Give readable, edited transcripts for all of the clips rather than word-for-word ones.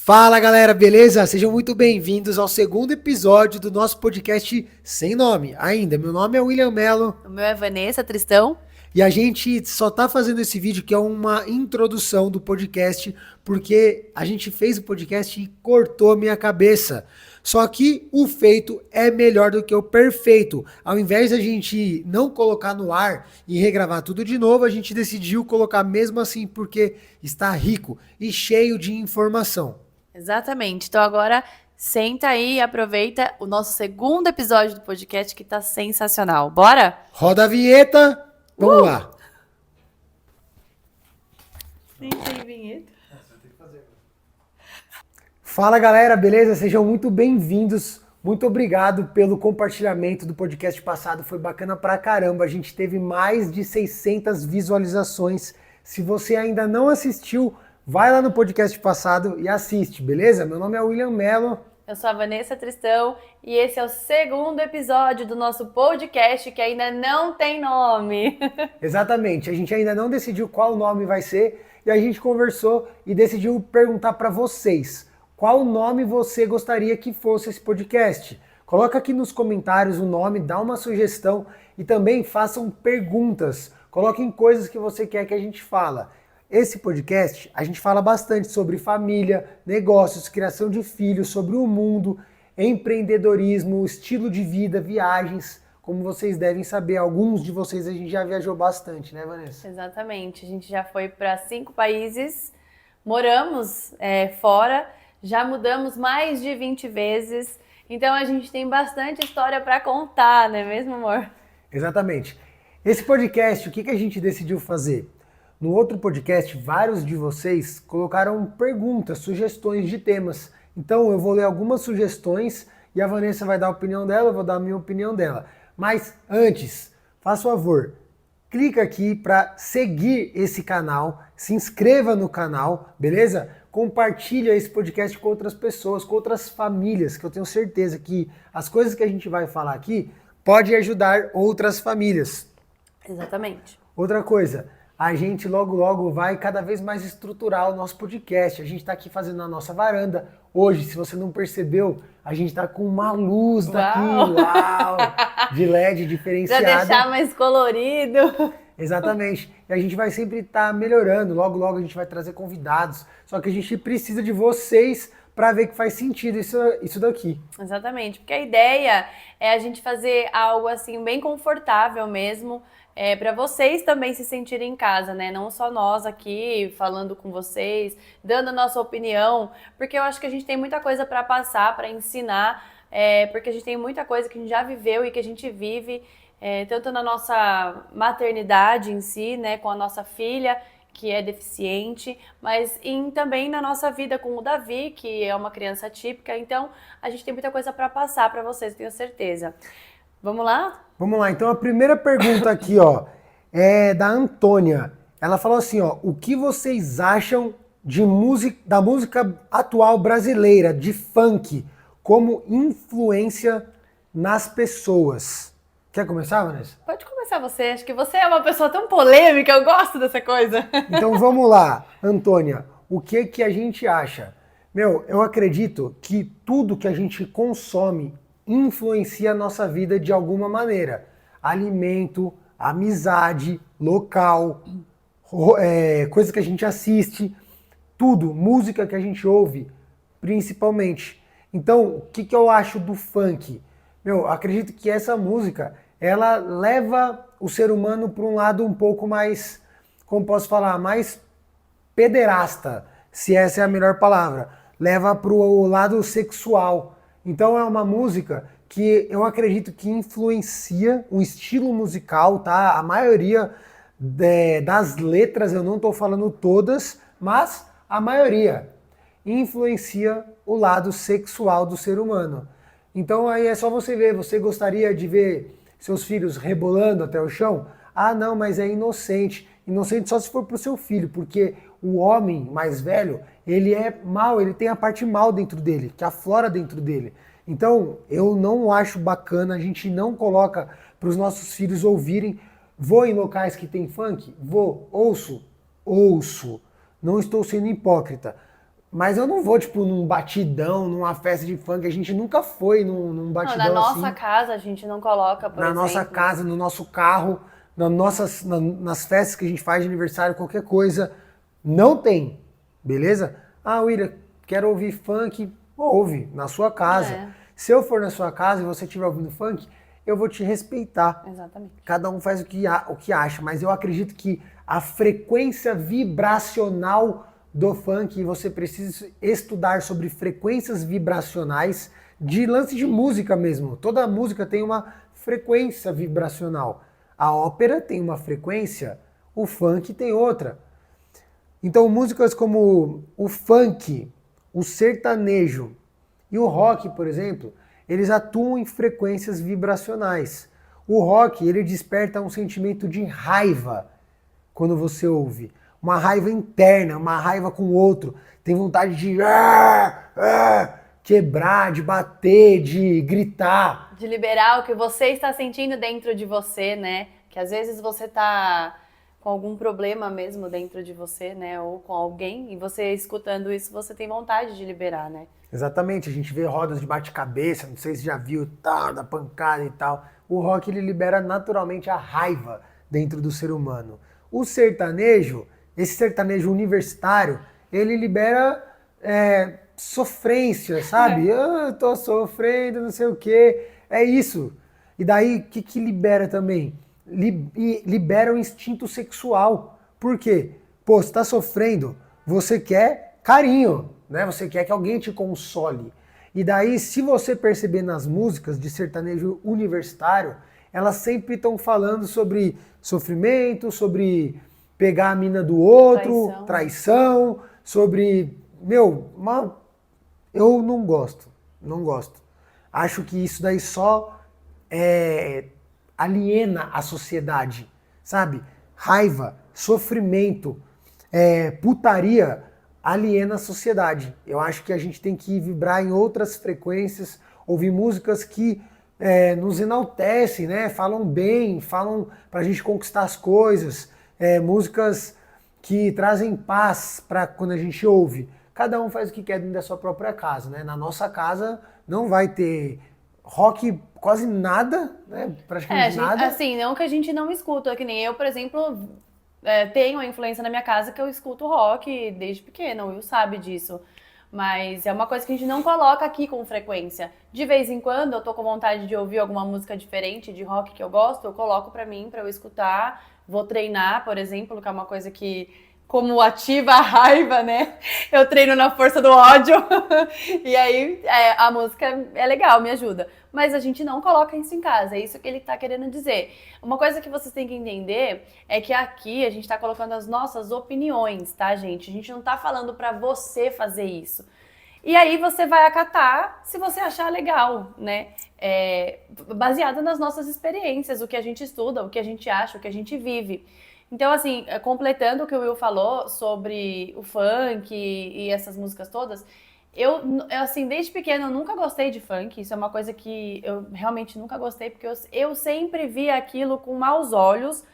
Fala galera, beleza? Sejam muito bem-vindos ao segundo episódio do nosso podcast sem nome ainda. Meu nome é William Mello. O meu é Vanessa Tristão. E a gente só tá fazendo esse vídeo que é uma introdução do podcast, porque a gente fez o podcast e cortou a minha cabeça. Só que o feito é melhor do que o perfeito. Ao invés da gente não colocar no ar e regravar tudo de novo, a gente decidiu colocar mesmo assim porque está rico e cheio de informação. Exatamente. Então agora senta aí e aproveita o nosso segundo episódio do podcast que tá sensacional. Bora? Roda a vinheta, vamos lá. Nem tem vinheta. Fala galera, beleza? Sejam muito bem-vindos. Muito obrigado pelo compartilhamento do podcast passado, foi bacana pra caramba. A gente teve mais de 600 visualizações. Se você ainda não assistiu, vai lá no podcast passado e assiste, beleza? Meu nome é William Mello. Eu sou a Vanessa Tristão e esse é o segundo episódio do nosso podcast que ainda não tem nome. Exatamente, a gente ainda não decidiu qual nome vai ser e a gente conversou e decidiu perguntar para vocês qual nome você gostaria que fosse esse podcast. Coloca aqui nos comentários o nome, dá uma sugestão e também façam perguntas. Coloquem coisas que você quer que a gente fala. Esse podcast, a gente fala bastante sobre família, negócios, criação de filhos, sobre o mundo, empreendedorismo, estilo de vida, viagens. Como vocês devem saber, alguns de vocês a gente já viajou bastante, né, Vanessa? Exatamente. A gente já foi para 5 países, moramos fora, já mudamos mais de 20 vezes. Então a gente tem bastante história para contar, não é mesmo, amor? Exatamente. Esse podcast, o que a gente decidiu fazer? No outro podcast, vários de vocês colocaram perguntas, sugestões de temas. Então eu vou ler algumas sugestões e a Vanessa vai dar a opinião dela, eu vou dar a minha opinião dela. Mas antes, faz favor, clica aqui para seguir esse canal, se inscreva no canal, beleza? Compartilha esse podcast com outras pessoas, com outras famílias, que eu tenho certeza que as coisas que a gente vai falar aqui pode ajudar outras famílias. Exatamente. Outra coisa, a gente logo vai cada vez mais estruturar o nosso podcast. A gente está aqui fazendo a nossa varanda. Hoje, se você não percebeu, a gente está com uma luz daqui, uau, de LED diferenciada. Para deixar mais colorido. Exatamente. E a gente vai sempre estar melhorando. Logo a gente vai trazer convidados. Só que a gente precisa de vocês para ver que faz sentido isso daqui. Exatamente, porque a ideia é a gente fazer algo assim bem confortável mesmo, para vocês também se sentirem em casa, né? Não só nós aqui falando com vocês, dando a nossa opinião, porque eu acho que a gente tem muita coisa para passar, para ensinar, porque a gente tem muita coisa que a gente já viveu e que a gente vive, tanto na nossa maternidade em si, né, com a nossa filha, que é deficiente, mas também na nossa vida com o Davi, que é uma criança típica. Então, a gente tem muita coisa para passar para vocês, tenho certeza. Vamos lá? Vamos lá. Então, a primeira pergunta aqui, ó, é da Antônia. Ela falou assim, ó, o que vocês acham da música atual brasileira, de funk, como influência nas pessoas? Quer começar, Vanessa? Pode começar você, acho que você é uma pessoa tão polêmica, eu gosto dessa coisa. Então vamos lá, Antônia, o que a gente acha? Meu, eu acredito que tudo que a gente consome influencia a nossa vida de alguma maneira. Alimento, amizade, local, coisa que a gente assiste, tudo, música que a gente ouve, principalmente. Então, o que eu acho do funk? Meu, eu acredito que essa música ela leva o ser humano para um lado um pouco mais, como posso falar, mais pederasta, se essa é a melhor palavra. Leva para o lado sexual. Então é uma música que eu acredito que influencia o estilo musical, tá? A maioria das letras, eu não estou falando todas, mas a maioria influencia o lado sexual do ser humano. Então aí é só você ver, você gostaria de ver seus filhos rebolando até o chão? Ah, não, mas é inocente. Inocente só se for pro seu filho, porque o homem mais velho, ele é mau, ele tem a parte mal dentro dele, que aflora dentro dele. Então, eu não acho bacana, a gente não coloca para os nossos filhos ouvirem. Vou em locais que tem funk? Vou. Ouço? Ouço. Não estou sendo hipócrita. Mas eu não vou, tipo, num batidão, numa festa de funk. A gente nunca foi num batidão Não, na nossa assim. casa a gente não coloca, por Na exemplo. nossa casa, no nosso carro, nas festas que a gente faz de aniversário, qualquer coisa. Não tem, beleza? Ah, William, quero ouvir funk. Ouve, na sua casa. É. Se eu for na sua casa e você estiver ouvindo funk, eu vou te respeitar. Exatamente. Cada um faz o que acha, mas eu acredito que a frequência vibracional do funk, e você precisa estudar sobre frequências vibracionais de lance de música mesmo. Toda música tem uma frequência vibracional. A ópera tem uma frequência, o funk tem outra. Então músicas como o funk, o sertanejo e o rock, por exemplo, eles atuam em frequências vibracionais. O rock, ele desperta um sentimento de raiva quando você ouve. Uma raiva interna, uma raiva com o outro. Tem vontade de quebrar, de bater, de gritar. De liberar o que você está sentindo dentro de você, né? Que às vezes você tá com algum problema mesmo dentro de você, né? Ou com alguém, e você escutando isso, você tem vontade de liberar, né? Exatamente, a gente vê rodas de bate-cabeça, não sei se já viu, tal, da pancada e tal. O rock, ele libera naturalmente a raiva dentro do ser humano. O sertanejo, esse sertanejo universitário, ele libera sofrência, sabe? Eu tô sofrendo, não sei o quê. É isso. E daí, o que libera também? Libera o instinto sexual. Por quê? Pô, você tá sofrendo, você quer carinho, né? Você quer que alguém te console. E daí, se você perceber nas músicas de sertanejo universitário, elas sempre estão falando sobre sofrimento, sobre pegar a mina do outro, traição, sobre... eu não gosto, não gosto. Acho que isso daí só aliena a sociedade, sabe? Raiva, sofrimento, putaria aliena a sociedade. Eu acho que a gente tem que vibrar em outras frequências, ouvir músicas que nos enaltecem, né? Falam bem, falam pra gente conquistar as coisas, músicas que trazem paz para quando a gente ouve. Cada um faz o que quer dentro da sua própria casa, né? Na nossa casa não vai ter rock quase nada, né? Praticamente nada. Assim, não que a gente não escuta, que nem eu, por exemplo, tenho a influência na minha casa que eu escuto rock desde pequena, o Will sabe disso. Mas é uma coisa que a gente não coloca aqui com frequência. De vez em quando eu tô com vontade de ouvir alguma música diferente de rock que eu gosto, eu coloco pra mim, pra eu escutar. Vou treinar, por exemplo, que é uma coisa que, como ativa a raiva, né? Eu treino na força do ódio. E aí a música é legal, me ajuda. Mas a gente não coloca isso em casa, é isso que ele tá querendo dizer. Uma coisa que vocês têm que entender é que aqui a gente tá colocando as nossas opiniões, tá, gente? A gente não tá falando pra você fazer isso. E aí você vai acatar se você achar legal, né? Baseado nas nossas experiências, o que a gente estuda, o que a gente acha, o que a gente vive. Então, assim, completando o que o Will falou sobre o funk e essas músicas todas, eu assim, desde pequena eu nunca gostei de funk, isso é uma coisa que eu realmente nunca gostei, porque eu sempre via aquilo com maus olhos,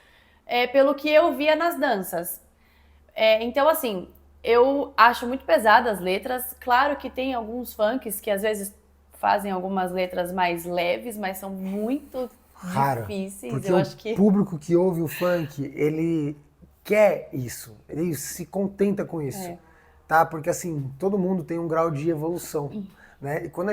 pelo que eu via nas danças. Então, assim, eu acho muito pesadas as letras. Claro que tem alguns funks que às vezes fazem algumas letras mais leves, mas são muito difíceis. Porque eu acho que o público que ouve o funk, ele quer isso, ele se contenta com isso, tá? Porque assim, todo mundo tem um grau de evolução, né? E quando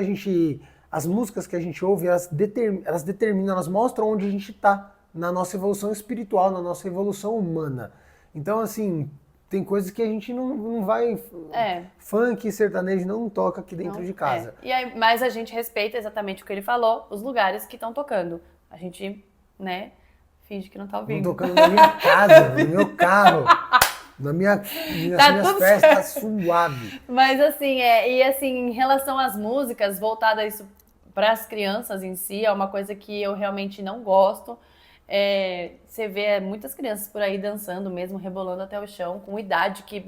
as músicas que a gente ouve, elas determinam, elas mostram onde a gente tá na nossa evolução espiritual, na nossa evolução humana. Então, assim, tem coisas que a gente não vai... Funk e sertanejo não toca aqui dentro de casa. E aí, mas a gente respeita exatamente o que ele falou, os lugares que estão tocando. A gente, né, finge que não tá ouvindo. Não tocando na minha casa, no meu carro, nas minhas festas, tá suave. Mas assim, e assim, em relação às músicas, voltada a isso para as crianças em si, é uma coisa que eu realmente não gosto. Você vê muitas crianças por aí dançando mesmo, rebolando até o chão, com idade que,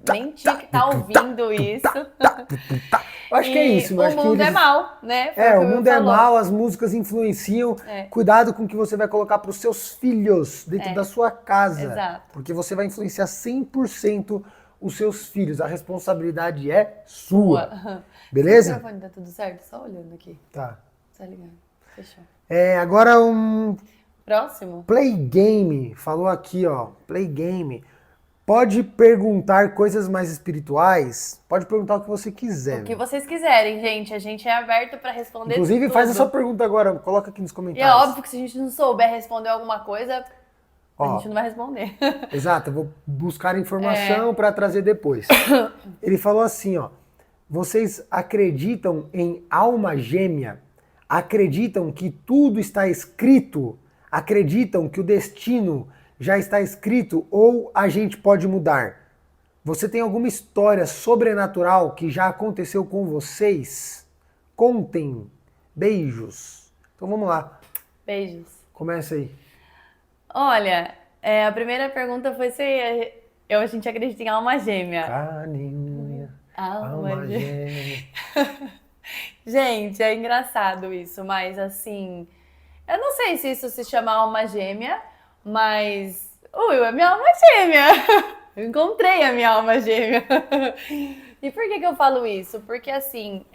nem tinha que estar ouvindo isso. Eu acho que é isso. O mundo é mau, né? O mundo é mau, as músicas influenciam. Cuidado com o que você vai colocar para os seus filhos dentro da sua casa. Exato. Porque você vai influenciar 100% os seus filhos. A responsabilidade é sua. Boa. Beleza? O microfone tá tudo certo? Só olhando aqui. Tá. Tá ligado. Fechou. Agora um Próximo? play game. Falou aqui, ó. Play game. Pode perguntar coisas mais espirituais? Pode perguntar o que você quiser. O que vocês quiserem, gente. A gente é aberto pra responder Inclusive, tudo. faz a sua pergunta agora. Coloca aqui nos E comentários. é óbvio que se a gente não souber responder alguma coisa, a Ó, gente não vai responder. exato, eu vou buscar informação para trazer depois. Ele falou assim, ó. Vocês acreditam em alma gêmea? Acreditam que tudo está escrito? Acreditam que o destino já está escrito ou a gente pode mudar? Você tem alguma história sobrenatural que já aconteceu com vocês? Contem. Beijos. Então vamos lá. Beijos. Começa aí. Olha, a primeira pergunta foi se a gente acredita em alma gêmea. Carne, unha, alma gêmea. Gente, é engraçado isso, mas assim, eu não sei se isso se chama alma gêmea, mas o Will é minha alma gêmea. Eu encontrei a minha alma gêmea. E por que eu falo isso? Porque assim,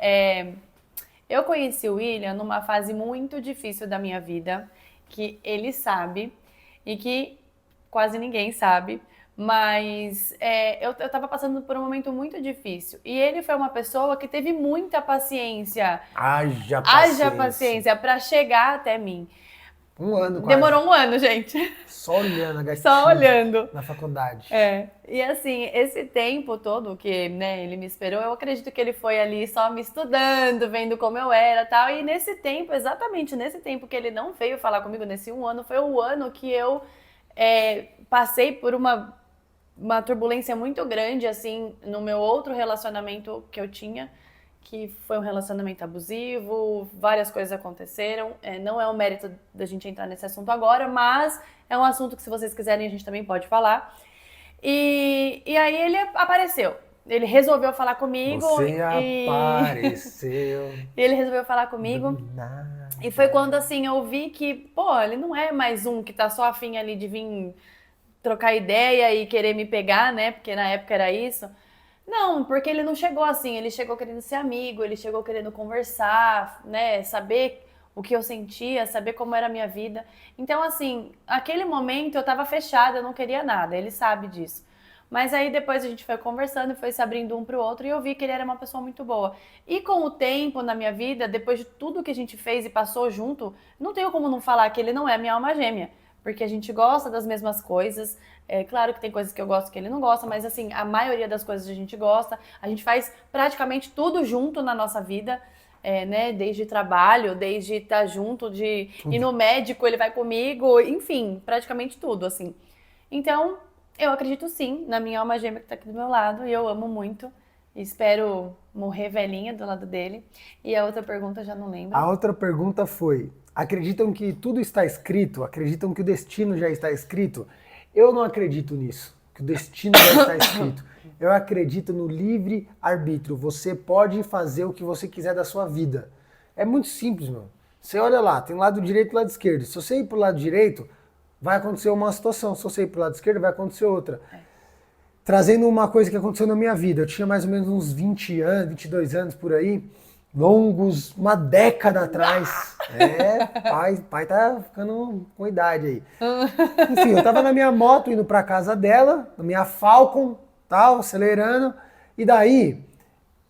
eu conheci o William numa fase muito difícil da minha vida, que ele sabe e que quase ninguém sabe, mas eu tava passando por um momento muito difícil. E ele foi uma pessoa que teve muita paciência. Haja paciência. Haja paciência pra chegar até mim. Um ano quase. Demorou um ano, gente. Só olhando a gatinha. Só olhando. Na faculdade. E assim, esse tempo todo que, né, ele me esperou, eu acredito que ele foi ali só me estudando, vendo como eu era e tal. E nesse tempo, exatamente nesse tempo que ele não veio falar comigo, nesse um ano, foi o ano que eu passei por uma turbulência muito grande, assim, no meu outro relacionamento que eu tinha, que foi um relacionamento abusivo, várias coisas aconteceram. Não é o mérito da gente entrar nesse assunto agora, mas é um assunto que, se vocês quiserem, a gente também pode falar. E aí ele apareceu. Ele resolveu falar comigo. Você apareceu. E ele resolveu falar comigo. E foi quando, assim, eu vi que, pô, ele não é mais um que tá só afim ali de vir trocar ideia e querer me pegar, né? Porque na época era isso. Não, porque ele não chegou assim, ele chegou querendo ser amigo, ele chegou querendo conversar, né, saber o que eu sentia, saber como era a minha vida. Então, assim, aquele momento eu tava fechada, eu não queria nada, ele sabe disso. Mas aí depois a gente foi conversando e foi se abrindo um pro outro e eu vi que ele era uma pessoa muito boa. E com o tempo na minha vida, depois de tudo que a gente fez e passou junto, não tenho como não falar que ele não é minha alma gêmea. Porque a gente gosta das mesmas coisas. É claro que tem coisas que eu gosto que ele não gosta, mas assim, a maioria das coisas a gente gosta. A gente faz praticamente tudo junto na nossa vida, né? Desde trabalho, desde estar junto, de ir no médico, ele vai comigo, enfim, praticamente tudo, assim. Então, eu acredito sim na minha alma gêmea que tá aqui do meu lado e eu amo muito. Espero morrer velhinha do lado dele. E a outra pergunta eu já não lembro. A outra pergunta foi: acreditam que tudo está escrito? Acreditam que o destino já está escrito? Eu não acredito nisso, que o destino já está escrito. Eu acredito no livre arbítrio. Você pode fazer o que você quiser da sua vida. É muito simples, meu. Você olha lá, tem o lado direito e o lado esquerdo. Se você ir pro lado direito, vai acontecer uma situação. Se você ir pro lado esquerdo, vai acontecer outra. Trazendo uma coisa que aconteceu na minha vida. Eu tinha mais ou menos uns 20 anos, 22 anos por aí. Longos, uma década atrás. Pai tá ficando com idade aí. Enfim, eu tava na minha moto indo pra casa dela, na minha Falcon, tal, acelerando. E daí,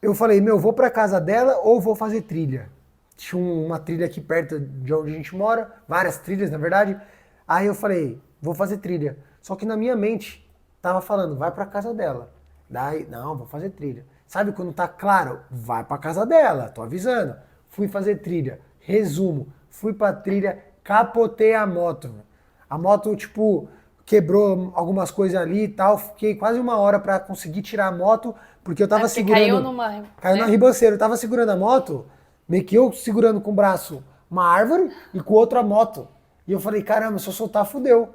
eu falei, vou pra casa dela ou vou fazer trilha? Tinha uma trilha aqui perto de onde a gente mora, várias trilhas, na verdade. Aí eu falei, vou fazer trilha. Só que na minha mente, tava falando, vai pra casa dela. Daí, não, vou fazer trilha. Sabe quando tá claro? Vai pra casa dela, tô avisando. Fui fazer trilha. Resumo, fui pra trilha, capotei a moto. A moto, tipo, quebrou algumas coisas ali e tal. Fiquei quase uma hora pra conseguir tirar a moto, porque eu tava segurando... Caiu na ribanceira. Eu tava segurando a moto, meio que eu segurando com o braço uma árvore e com outra moto. E eu falei, caramba, se eu soltar, fudeu.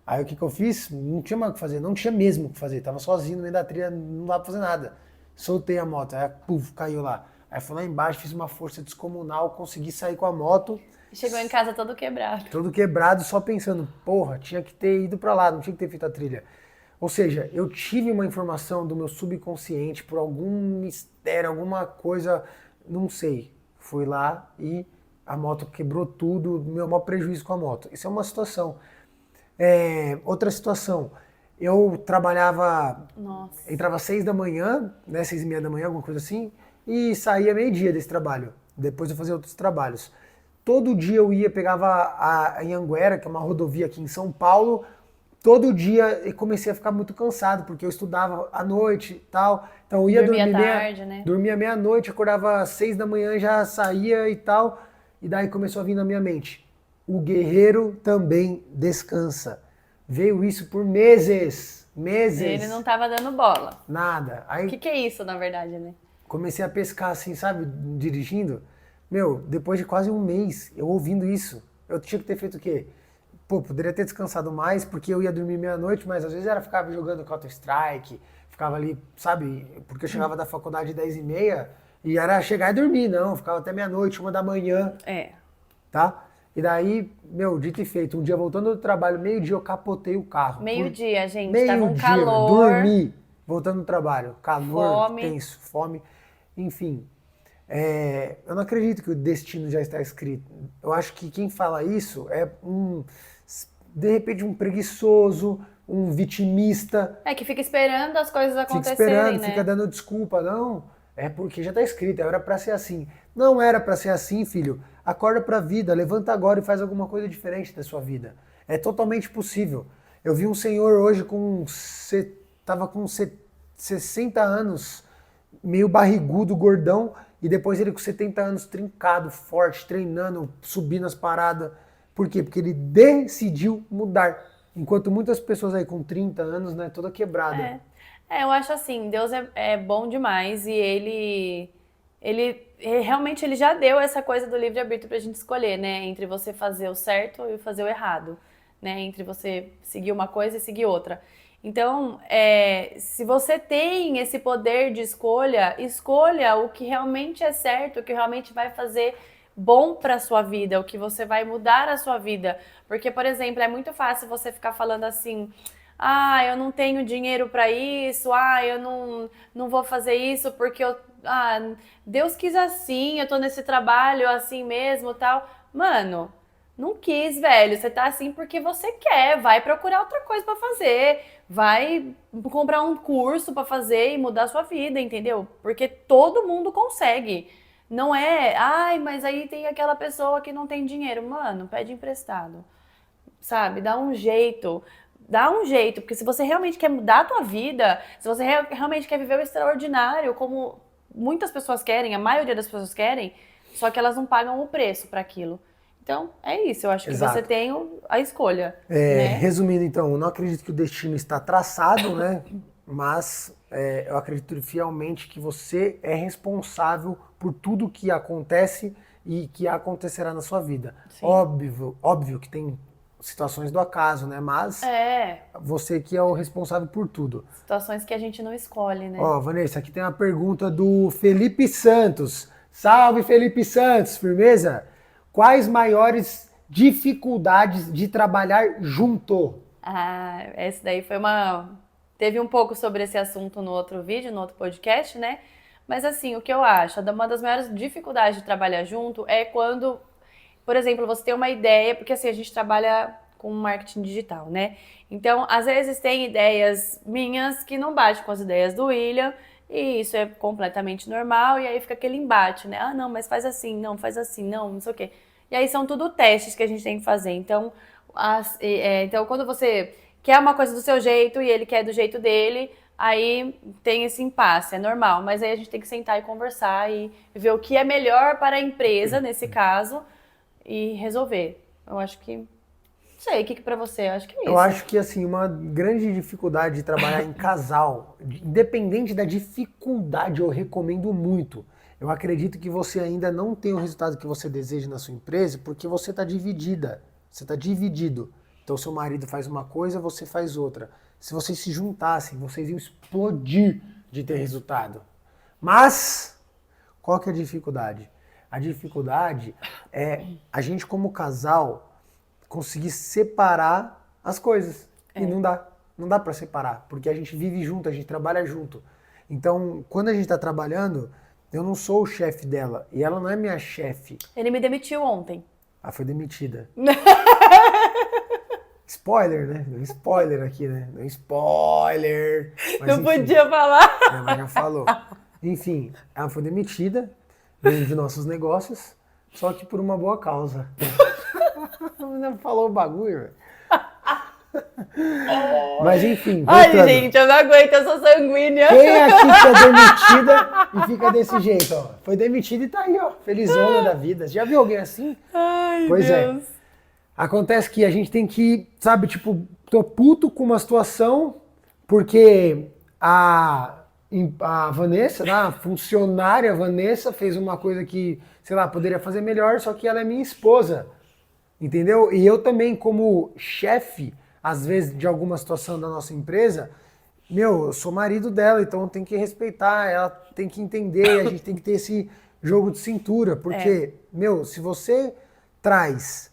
Aí o que eu fiz? Não tinha mais o que fazer, não tinha mesmo o que fazer. Tava sozinho no meio da trilha, não dava pra fazer nada. Soltei a moto, aí puf, caiu lá. Aí fui lá embaixo, fiz uma força descomunal, consegui sair com a moto. Chegou em casa todo quebrado. Todo quebrado, só pensando, porra, tinha que ter ido pra lá, não tinha que ter feito a trilha. Ou seja, eu tive uma informação do meu subconsciente por algum mistério, alguma coisa, não sei. Fui lá e a moto quebrou tudo, meu maior prejuízo com a moto. Isso é uma situação. Outra situação, eu trabalhava, Nossa. entrava às 6 da manhã, né, 6:30 da manhã, alguma coisa assim, e saía meio-dia desse trabalho. Depois eu fazia outros trabalhos. Todo dia eu ia, pegava a Anhanguera, que é uma rodovia aqui em São Paulo, todo dia e comecei a ficar muito cansado, porque eu estudava à noite e tal. Então eu ia Dormia tarde, né? dormia meia-noite, acordava às 6 da manhã, já saía e tal. E daí começou a vir na minha mente: o guerreiro também descansa. Veio isso por meses, meses. Ele não tava dando bola. Nada. O Aí que é isso, na verdade, né? comecei a pescar assim, sabe, dirigindo. Meu, depois de quase um mês eu ouvindo isso, eu tinha que ter feito o quê? Pô, poderia ter descansado mais, porque eu ia dormir meia-noite, mas às vezes ficava jogando Counter-Strike, ficava ali, sabe, porque eu chegava da faculdade 10:30 e era chegar e dormir, não, ficava até meia-noite, 1 da manhã, É. tá? E daí, meu, dito e feito, um dia voltando do trabalho, meio-dia eu capotei o carro. Meio-dia, gente. Tava um Meio-dia, calor, dormi, voltando do trabalho, calor, fome. tenso, fome, enfim. Eu não acredito que o destino já está escrito. Eu acho que quem fala isso é de repente, um preguiçoso, um vitimista, É que fica esperando as coisas fica acontecerem, esperando, né? fica dando desculpa. Não, é porque já está escrito, era para ser assim. Não era para ser assim, filho. Acorda para a vida, levanta agora e faz alguma coisa diferente da sua vida. É totalmente possível. Eu vi um senhor hoje tava com 60 anos, meio barrigudo, gordão, e depois ele com 70 anos trincado, forte, treinando, subindo as paradas. Por quê? Porque ele decidiu mudar. Enquanto muitas pessoas aí com 30 anos, né, toda quebrada. Eu acho assim, Deus é bom demais e realmente ele já deu essa coisa do livre-arbítrio pra gente escolher, né? Entre você fazer o certo e fazer o errado, né? Entre você seguir uma coisa e seguir outra. Então, se você tem esse poder de escolha, escolha o que realmente é certo, o que realmente vai fazer bom para sua vida, o que você vai mudar a sua vida. Porque, por exemplo, é muito fácil você ficar falando assim: ah, eu não tenho dinheiro para isso, ah, eu não vou fazer isso porque Deus quis assim, eu tô nesse trabalho assim mesmo, tal. Mano, não quis, velho. Você tá assim porque você quer. Vai procurar outra coisa pra fazer. Vai comprar um curso pra fazer e mudar a sua vida, entendeu? Porque todo mundo consegue. Não é, ai, mas aí tem aquela pessoa que não tem dinheiro. Mano, pede emprestado. Sabe? Dá um jeito. Dá um jeito, porque se você realmente quer mudar a tua vida, se você realmente quer viver o extraordinário, como muitas pessoas querem, a maioria das pessoas querem, só que elas não pagam o preço para aquilo. Então, é isso. Eu acho que você Exato. tem a escolha, né? Resumindo, então, eu não acredito que o destino está traçado, né? Mas eu acredito fielmente que você é responsável por tudo que acontece e que acontecerá na sua vida. Sim. Óbvio que tem situações do acaso, né? Mas você que é o responsável por tudo. Situações que a gente não escolhe, né? Ó, Vanessa, aqui tem uma pergunta do Felipe Santos. Salve, Felipe Santos, firmeza? Quais maiores dificuldades de trabalhar junto? Essa daí foi Teve um pouco sobre esse assunto no outro vídeo, no outro podcast, né? Mas assim, o que eu acho, uma das maiores dificuldades de trabalhar junto é quando, por exemplo, você tem uma ideia, porque assim, a gente trabalha com marketing digital, né? Então, às vezes tem ideias minhas que não batem com as ideias do William, e isso é completamente normal, e aí fica aquele embate, né? Ah, não, mas faz assim, não sei o quê. E aí são tudo testes que a gente tem que fazer. Então, então quando você quer uma coisa do seu jeito e ele quer do jeito dele, aí tem esse impasse, é normal. Mas aí a gente tem que sentar e conversar e ver o que é melhor para a empresa, nesse caso, e resolver. Eu acho que... Não sei, o que pra você? Eu acho que é isso. Eu acho que, assim, uma grande dificuldade de trabalhar em casal, independente da dificuldade, eu recomendo muito. Eu acredito que você ainda não tem o resultado que você deseja na sua empresa porque você está dividida, você está dividido. Então, seu marido faz uma coisa, você faz outra. Se vocês se juntassem, vocês iam explodir de ter resultado. Mas, qual que é a dificuldade? A dificuldade é a gente, como casal, conseguir separar as coisas. E não dá. Não dá para separar, porque a gente vive junto, a gente trabalha junto. Então, quando a gente tá trabalhando, eu não sou o chefe dela e ela não é minha chefe. Ele me demitiu ontem. Ah, foi demitida. Spoiler, né? Deu spoiler aqui, né? Deu spoiler. Mas, Não enfim, podia falar. mas já falou. Enfim, ela foi demitida de nossos negócios, só que por uma boa causa. Não falou o bagulho, velho. Mas enfim, voltando. Ai, gente, eu não aguento, eu sou sanguínea. Quem aqui que é demitida e fica desse jeito, ó? Foi demitida e tá aí, ó, felizona da vida. Já viu alguém assim? Ai, Pois Deus. é. Acontece que a gente tem que, sabe, tipo, tô puto com uma situação porque a Vanessa, né, a funcionária Vanessa fez uma coisa que, sei lá, poderia fazer melhor, só que ela é minha esposa, entendeu? E eu também, como chefe, às vezes, de alguma situação da nossa empresa, eu sou marido dela, então tem que respeitar, ela tem que entender, a gente tem que ter esse jogo de cintura, porque, se você traz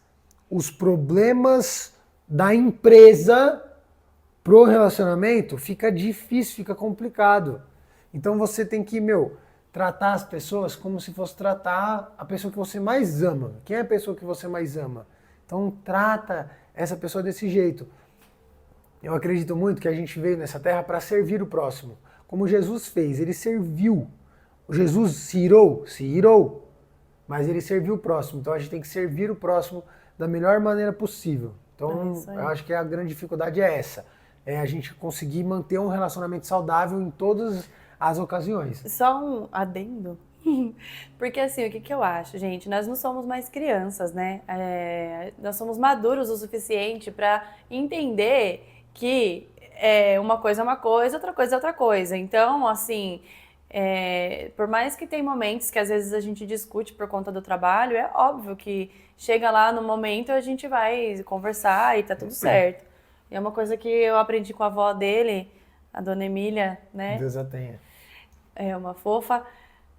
os problemas da empresa pro relacionamento, fica difícil, fica complicado. Então você tem que, tratar as pessoas como se fosse tratar a pessoa que você mais ama. Quem é a pessoa que você mais ama? Então trata essa pessoa desse jeito. Eu acredito muito que a gente veio nessa terra para servir o próximo. Como Jesus fez, ele serviu. Jesus se irou, mas ele serviu o próximo. Então a gente tem que servir o próximo da melhor maneira possível. Então eu acho que a grande dificuldade é essa. É a gente conseguir manter um relacionamento saudável em todas as ocasiões. Só um adendo. Porque assim, o que eu acho, gente? Nós não somos mais crianças, né? Nós somos maduros o suficiente para entender que uma coisa é uma coisa, outra coisa é outra coisa. Então, assim, por mais que tem momentos que às vezes a gente discute por conta do trabalho, é óbvio que chega lá no momento a gente vai conversar e tá tudo certo. E é uma coisa que eu aprendi com a avó dele, a dona Emília, né? Deus a tenha. É uma fofa,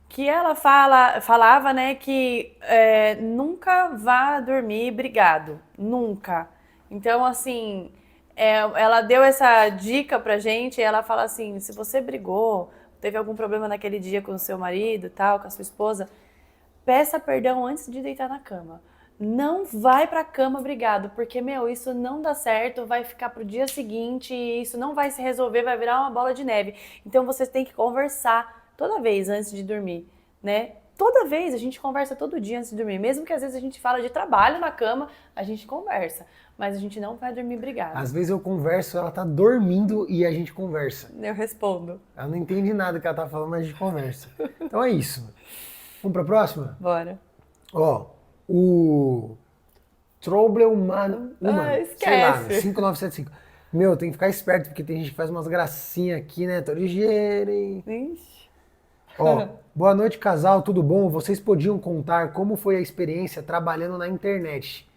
que ela falava, né, que nunca vá dormir brigado, nunca. Então, assim, ela deu essa dica pra gente, ela fala assim, se você brigou, teve algum problema naquele dia com o seu marido, tal, com a sua esposa, peça perdão antes de deitar na cama. Não vai pra cama brigado, porque, isso não dá certo, vai ficar pro dia seguinte, isso não vai se resolver, vai virar uma bola de neve. Então, vocês têm que conversar toda vez antes de dormir, né? Toda vez, a gente conversa todo dia antes de dormir. Mesmo que às vezes a gente fala de trabalho na cama, a gente conversa. Mas a gente não vai dormir brigado. Às vezes eu converso, ela tá dormindo e a gente conversa. Eu respondo. Ela não entende nada que ela tá falando, mas a gente conversa. Então é isso. Vamos pra próxima? Bora. Ó, o Trouble Humano, sei lá, esquece. 5975. Tem que ficar esperto, porque tem gente que faz umas gracinhas aqui, né? Tô ligeiro, hein? Ixi. Ó, boa noite, casal, tudo bom? Vocês podiam contar como foi a experiência trabalhando na internet?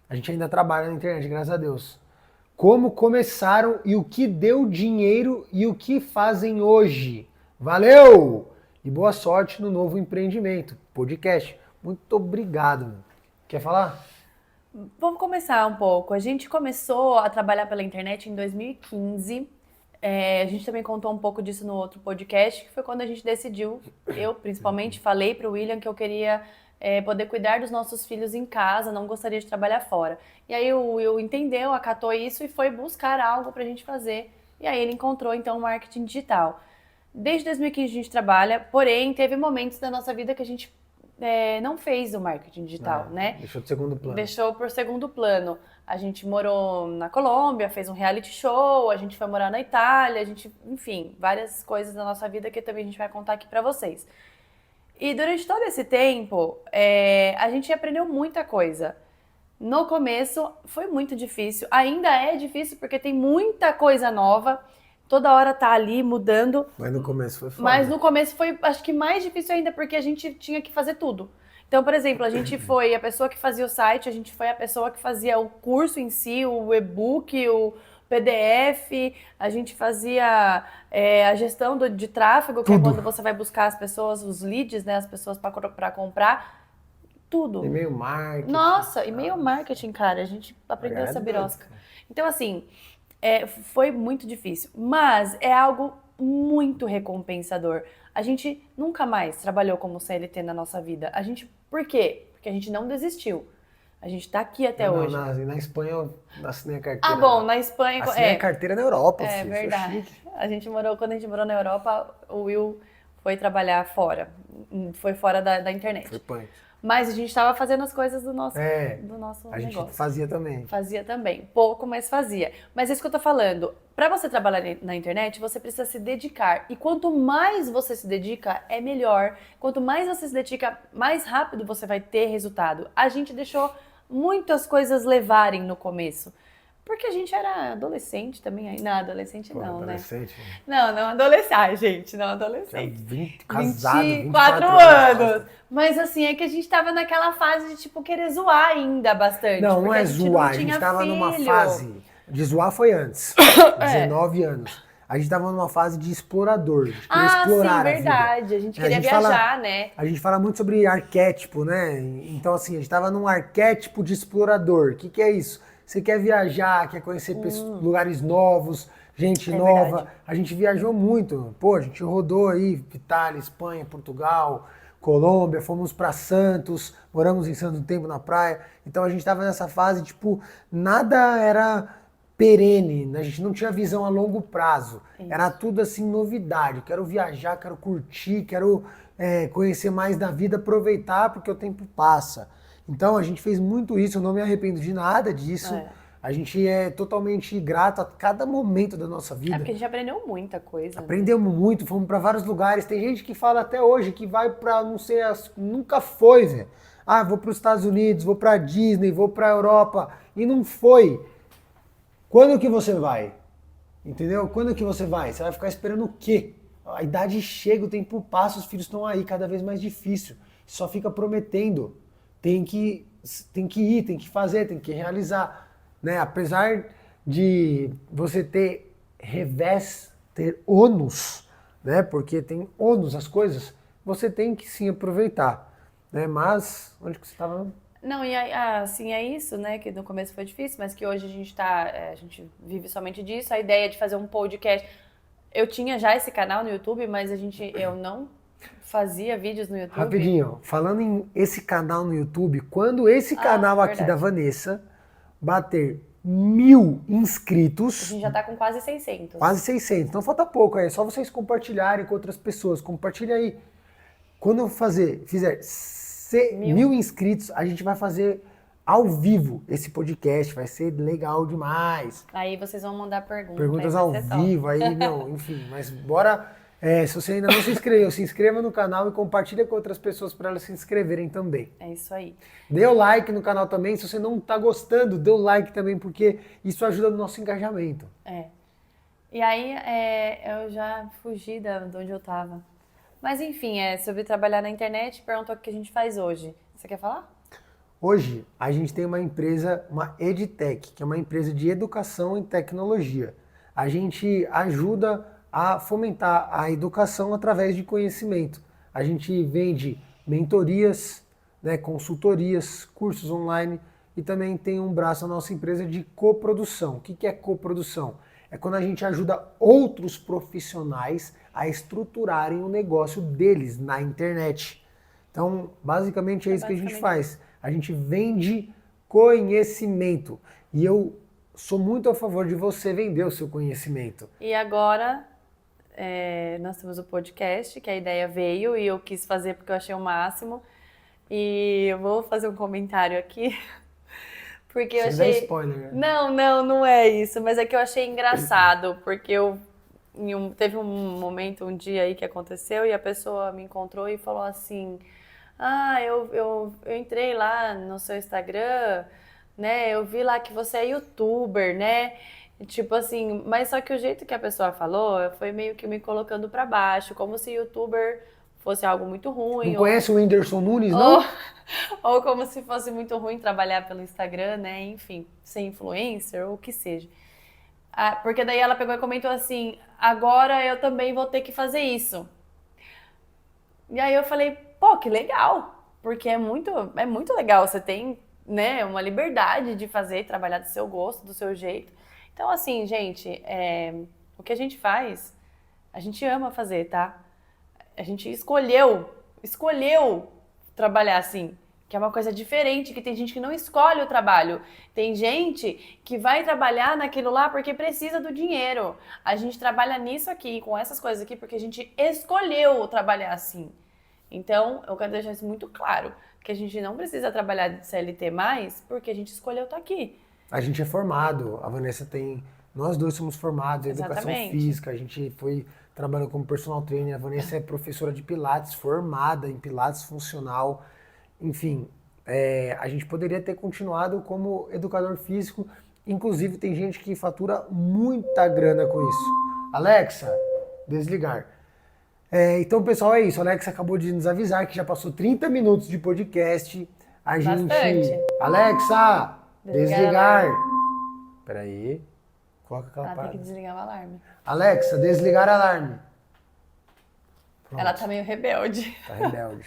A gente ainda trabalha na internet, graças a Deus. Como começaram e o que deu dinheiro e o que fazem hoje? Valeu! E boa sorte no novo empreendimento, podcast. Muito obrigado. Quer falar? Vamos começar um pouco. A gente começou a trabalhar pela internet em 2015. A gente também contou um pouco disso no outro podcast, que foi quando a gente decidiu, eu principalmente falei para o William que eu queria poder cuidar dos nossos filhos em casa, não gostaria de trabalhar fora. E aí o Will entendeu, acatou isso e foi buscar algo para a gente fazer. E aí ele encontrou então o marketing digital. Desde 2015 a gente trabalha, porém teve momentos da nossa vida que a gente não fez o marketing digital, né? Deixou de segundo plano. Deixou por segundo plano. A gente morou na Colômbia, fez um reality show, a gente foi morar na Itália, enfim, várias coisas da nossa vida que também a gente vai contar aqui pra vocês. E durante todo esse tempo, a gente aprendeu muita coisa. No começo foi muito difícil, ainda é difícil porque tem muita coisa nova, toda hora tá ali mudando. Mas no começo foi foda. Mas no começo foi, acho que mais difícil ainda, porque a gente tinha que fazer tudo. Então, por exemplo, a gente foi a pessoa que fazia o site, a gente foi a pessoa que fazia o curso em si, o e-book, o PDF, a gente fazia a gestão de tráfego, que é quando você vai buscar as pessoas, os leads, né, as pessoas para comprar, tudo. E-mail marketing. Nossa, e-mail marketing, cara, a gente aprendeu essa birosca. Então, assim, Foi muito difícil, mas é algo muito recompensador. A gente nunca mais trabalhou como CLT na nossa vida. Por quê? Porque a gente não desistiu. A gente tá aqui até hoje. Na Espanha eu assinei a Ah, carteira. bom, na Espanha... Assinei a carteira na Europa, É filho. verdade. Quando a gente morou na Europa, o Will foi trabalhar fora. Foi fora da internet. Foi punk. Mas a gente estava fazendo as coisas do nosso A gente negócio. fazia também. Fazia também. Pouco, mas fazia. Mas é isso que eu tô falando. Para você trabalhar na internet, você precisa se dedicar. E quanto mais você se dedica, é melhor. Quanto mais você se dedica, mais rápido você vai ter resultado. A gente deixou muitas coisas levarem no começo. Porque a gente era adolescente também. Não, adolescente não, adolescente, né? Não adolescente. Ai, gente, não adolescente. 20, casado, 24 anos. Mas assim, é que a gente tava naquela fase de, tipo, querer zoar ainda bastante. Não é zoar. A gente tava numa fase... De zoar foi antes. 19 anos. A gente tava numa fase de explorador. De querer explorar sim, verdade. A gente queria viajar, né? A gente fala muito sobre arquétipo, né? Então, assim, a gente tava num arquétipo de explorador. O que é isso? Você quer viajar, quer conhecer lugares novos, gente nova. Verdade. A gente viajou muito. Pô, a gente rodou aí Itália, Espanha, Portugal, Colômbia, fomos para Santos, moramos em Santos um tempo na praia. Então a gente tava nessa fase, tipo, nada era perene, né? A gente não tinha visão a longo prazo. Isso. Era tudo assim, novidade. Quero viajar, quero curtir, quero conhecer mais da vida, aproveitar, porque o tempo passa. Então a gente fez muito isso, eu não me arrependo de nada disso. A gente é totalmente grato a cada momento da nossa vida. Porque a gente aprendeu muita coisa. Aprendemos muito, fomos para vários lugares. Tem gente que fala até hoje que vai para, não sei, nunca foi, velho. Ah, vou para os Estados Unidos, vou para Disney, vou para Europa. E não foi. Quando que você vai? Entendeu? Quando que você vai? Você vai ficar esperando o quê? A idade chega, o tempo passa, os filhos estão aí, cada vez mais difícil. Só fica prometendo. Tem que ir, tem que fazer, tem que realizar. Né? Apesar de você ter revés, ter ônus, né? Porque tem ônus as coisas, você tem que sim aproveitar. Né? Mas, onde que você estava? Não, e assim, é isso, né? Que no começo foi difícil, mas que hoje a gente vive somente disso. A ideia de fazer um podcast. Eu tinha já esse canal no YouTube, mas eu não fazia vídeos no YouTube. Rapidinho, falando em esse canal no YouTube, quando esse canal aqui da Vanessa bater 1000 inscritos... A gente já tá com quase 600. Quase 600, então falta pouco aí, é só vocês compartilharem com outras pessoas, compartilha aí. Quando eu fizer 1000 inscritos, a gente vai fazer ao vivo esse podcast, vai ser legal demais. Aí vocês vão mandar perguntas. Perguntas ao vivo, aí, meu, enfim, mas bora... se você ainda não se inscreveu, se inscreva no canal e compartilha com outras pessoas para elas se inscreverem também. É isso aí. Dê o like no canal também, se você não está gostando, dê o like também, porque isso ajuda no nosso engajamento. E aí, eu já fugi de onde eu estava. Mas enfim, sobre trabalhar na internet, perguntou o que a gente faz hoje. Você quer falar? Hoje, a gente tem uma empresa, uma EdTech, que é uma empresa de educação e tecnologia. A gente ajuda a fomentar a educação através de conhecimento. A gente vende mentorias, né, consultorias, cursos online e também tem um braço na nossa empresa de coprodução. O que é coprodução? É quando a gente ajuda outros profissionais a estruturarem o negócio deles na internet. Então, basicamente é isso que a gente faz. A gente vende conhecimento. E eu sou muito a favor de você vender o seu conhecimento. E agora... nós temos o podcast, que a ideia veio e eu quis fazer porque eu achei o máximo. E eu vou fazer um comentário aqui, porque eu achei... Sem dar spoiler. Não é isso, mas é que eu achei engraçado, porque teve um momento, um dia aí que aconteceu e a pessoa me encontrou e falou assim, eu entrei lá no seu Instagram, né, eu vi lá que você é youtuber, né? Tipo assim, mas só que o jeito que a pessoa falou foi meio que me colocando pra baixo, como se youtuber fosse algo muito ruim. Não conhece o Whindersson Nunes, não? Ou como se fosse muito ruim trabalhar pelo Instagram, né? Enfim, ser influencer ou o que seja. Porque daí ela pegou e comentou assim, agora eu também vou ter que fazer isso. E aí eu falei, pô, que legal, porque é muito legal, você tem, né, uma liberdade de fazer, trabalhar do seu gosto, do seu jeito. Então Então, assim, gente, o que a gente faz, a gente ama fazer, tá? A gente escolheu trabalhar assim, que é uma coisa diferente, que tem gente que não escolhe o trabalho. Tem gente que vai trabalhar naquilo lá porque precisa do dinheiro. A gente trabalha nisso aqui, com essas coisas aqui, porque a gente escolheu trabalhar assim. Então, eu quero deixar isso muito claro, que a gente não precisa trabalhar de CLT mais, porque a gente escolheu estar aqui. A gente é formado, a Vanessa tem... Nós dois somos formados em educação Exatamente. física, a gente trabalhou como personal trainer, a Vanessa é professora de Pilates, formada em Pilates funcional, enfim, a gente poderia ter continuado como educador físico, inclusive tem gente que fatura muita grana com isso. Alexa, desligar. Então, pessoal, é isso. A Alexa acabou de nos avisar que já passou 30 minutos de podcast. A gente... Bastante. Alexa, Desligar. Peraí. Coloca aquela Ela parada. tem que desligar o alarme. Alexa, desligar alarme. Pronto. Ela tá meio rebelde. Tá rebelde.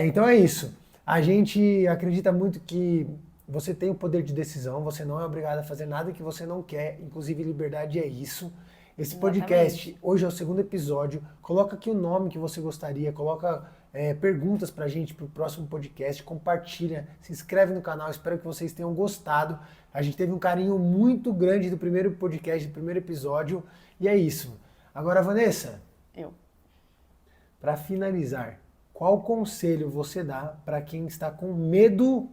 Então é isso. A gente acredita muito que você tem o poder de decisão, você não é obrigado a fazer nada que você não quer, inclusive liberdade é isso. Esse podcast, hoje é o 2º episódio, coloca aqui o nome que você gostaria, coloca perguntas pra gente pro próximo podcast, compartilha, se inscreve no canal, espero que vocês tenham gostado. A gente teve um carinho muito grande do primeiro podcast, do primeiro episódio, e é isso. Agora, Vanessa, para finalizar, qual conselho você dá para quem está com medo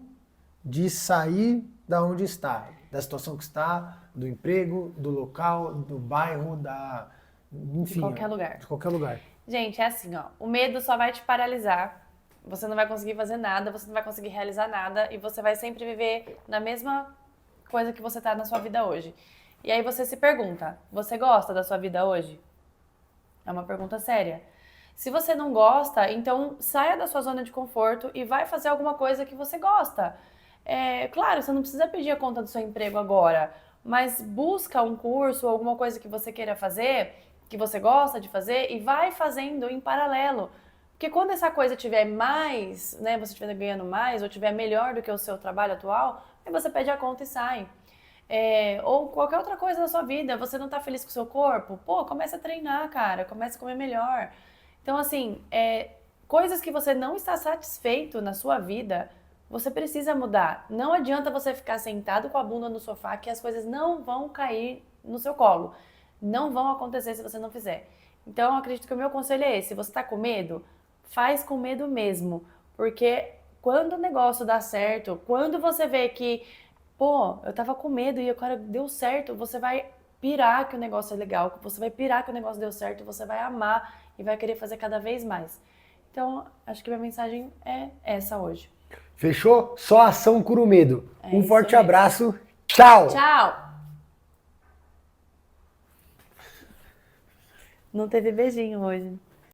de sair da onde está, da situação que está, do emprego, do local, do bairro, enfim, de qualquer lugar. De qualquer lugar. Gente, é assim, ó, o medo só vai te paralisar, você não vai conseguir fazer nada, você não vai conseguir realizar nada e você vai sempre viver na mesma coisa que você tá na sua vida hoje. E aí você se pergunta, você gosta da sua vida hoje? É uma pergunta séria. Se você não gosta, então saia da sua zona de conforto e vai fazer alguma coisa que você gosta. Claro, você não precisa pedir a conta do seu emprego agora, mas busca um curso ou alguma coisa que você queira fazer, que você gosta de fazer e vai fazendo em paralelo. Porque quando essa coisa tiver mais, né, você estiver ganhando mais ou tiver melhor do que o seu trabalho atual, aí você pede a conta e sai. Ou qualquer outra coisa na sua vida, você não tá feliz com o seu corpo? Pô, começa a treinar, cara, começa a comer melhor. Então, assim, coisas que você não está satisfeito na sua vida, você precisa mudar. Não adianta você ficar sentado com a bunda no sofá que as coisas não vão cair no seu colo. Não vão acontecer se você não fizer. Então, eu acredito que o meu conselho é esse. Se você tá com medo, faz com medo mesmo. Porque quando o negócio dá certo, quando você vê que, pô, eu tava com medo e agora deu certo, você vai pirar que o negócio é legal, você vai pirar que o negócio deu certo, você vai amar e vai querer fazer cada vez mais. Então, acho que minha mensagem é essa hoje. Fechou? Só ação cura o medo. Um forte mesmo. abraço. Tchau! Tchau! Não teve beijinho hoje.